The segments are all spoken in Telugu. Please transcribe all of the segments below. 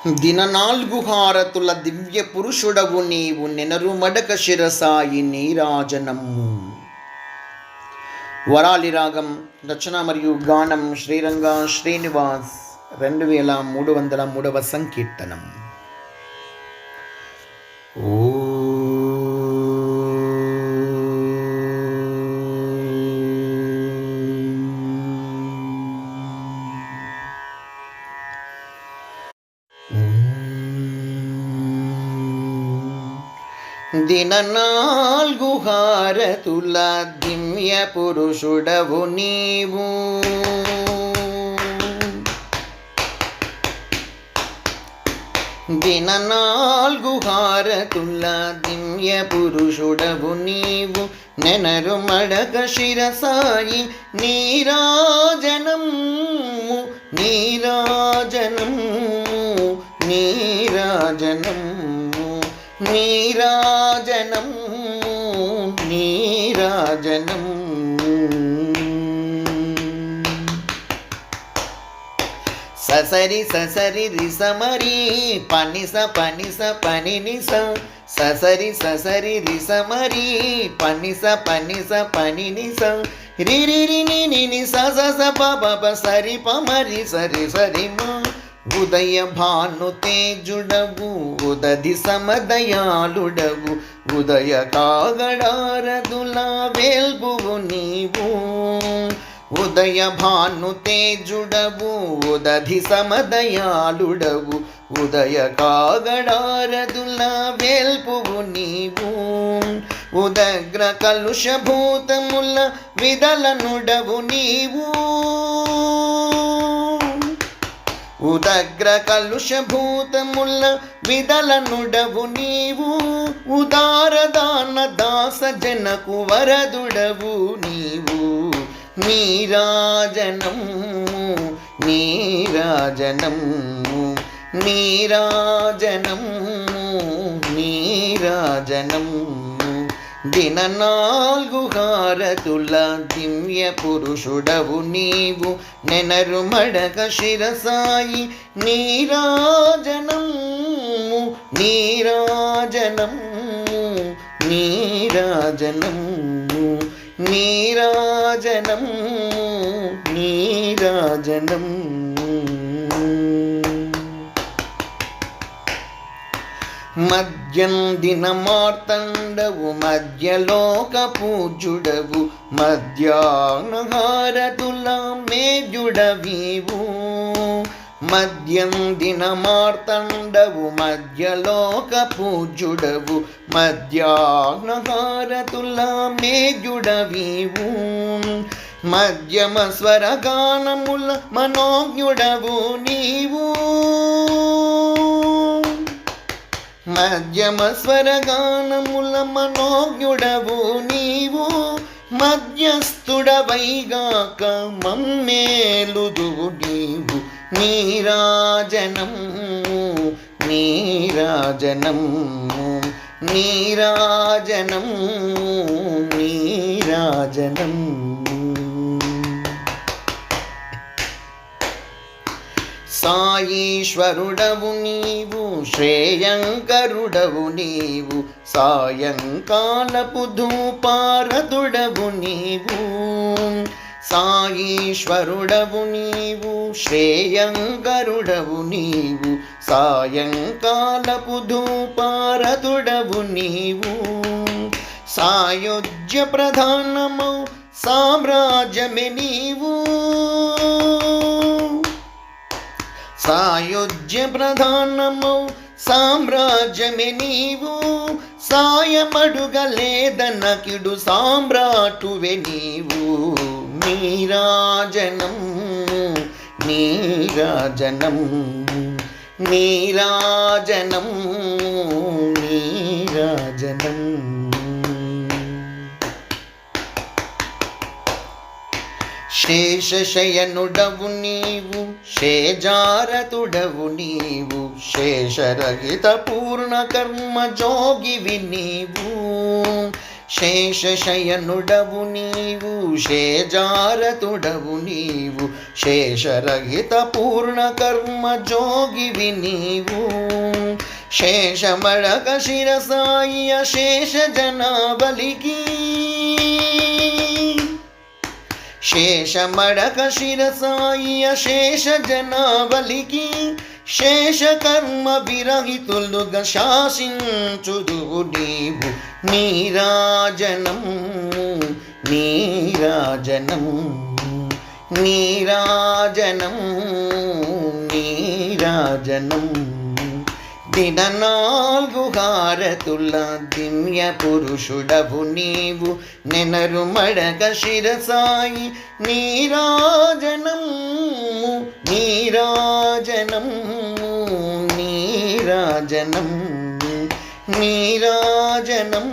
దిన 4 హారతుల దివ్య పురుషుడవు నీవు, నెనరు మడక శిరసాయి నీరాజనము. వరాలి రాగం రచన మరియు గానం శ్రీరంగ శ్రీనివాస్ 2303వ సంకీర్తనం. దిన 4 హారతుల దివ్య పురుషుడవు నీవు, దిన 4 హారతుల దివ్య పురుషుడవు నీవు, నెనరు మడక శిరసాయి నీరాజనము నీరాజనము నీరాజనము నీరాజనం నీరాజనం. ససరి ససరి రిసమరి పనిస పనిస పనినిస, ససరి ససరి రిసమరి పనిస పనిస పనినిస, రిరి రిని నిని స స ప ప సరి పమరి సరి సరి మా. ఉదయ భాను తేజుడవు ఉదధి సమదయాళుడవు, ఉదయ కాగడారదుల వేల్పువు నీవు. ఉదయ భాను తేజుడవు ఉదధి సమదయాళుడవు, ఉదయ కాగడారదుల వేల్పువు నీవు. ఉదగ్ర కలుషభూతముల విదలనుడవు నీవు, ఉదగ్ర కలుషభూతముల విదలనుడవు నీవు. ఉదారదాన దాస జనకు వరదుడవు నీవు. నీరాజనం నీరాజనం నీరాజనం నీరాజనం. దిన 4 హారతుల దివ్య పురుషుడవు నీవు, నెనరు మడక శిరసాయి నీరాజనం నీరాజనం నీరాజనం నీరాజనం నీరాజనం. మద్యం దిన మార్తండవు మధ్యలోక పూజుడవు, మధ్యాహ్నహారతుల మేజుడవీవు. మద్యం దిన మార్తండవు మధ్యలోక పూజుడవు, మధ్యాహ్నహారతుల మేజుడవీవు. మధ్యమ స్వరగానముల మనోజ్ఞుడవు నీవు, మధ్యమ స్వరగానముల మనోజ్ఞుడవు నీవు. మధ్యస్థుడవైగాక మమ్మేలుదువు నీవు. నీరాజనం నీరాజనం నీరాజనం నీరాజనం. సాయీశ్వరుడవు నీవు శ్రేయంకరుడవు నీవు, సాయంకాలపు ధూపారతుడవు నీవు. సాయీశ్వరుడవు నీవు శ్రేయంకరుడవు నీవు, సాయంకాలపు ధూపారతుడవు నీవు. సాయుజ్య ప్రధానమౌ సామ్రాజ్యమే నీవు, సాయుజ్య ప్రధానమౌ సామ్రాజ్యమే నీవు. సాయమడుగలేదనకిడు సామ్రాటువే నీవు. నీరాజనం నీరాజనం నీరాజనం నీరాజనం. శేషశయనుడవు నీవు శేజారతుడవు నీవు, శేషరహిత పూర్ణ కర్మ జోగివి నీవు. శేషశయనుడవు నీవు శేజారతుడవు నీవు శేషరహిత పూర్ణ కర్మ జోగివి నీవు శేషమడక శిరసాయి అశేష జనాబలికి శేషమడక శిరసాయి అశేష జనాబలికి శేష కర్మ విరహితులుగా శాసించుదువు నీవు నీరాజనం నీరాజనం నీరాజనం నీరాజనం దిననాల్గు హారతుల దివ్య పురుషుడవు నీవు నెనరు మడక శిరసాయి నీరాజనం నీరాజనం నీరాజనం నీరాజనం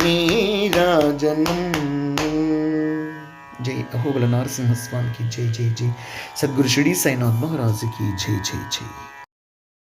నీరాజనం. జై అహోబల నరసింహస్వామికి జై జై జై. సద్గురు షిరిడి సాయినాథ్ మహారాజుకి జై జై జై.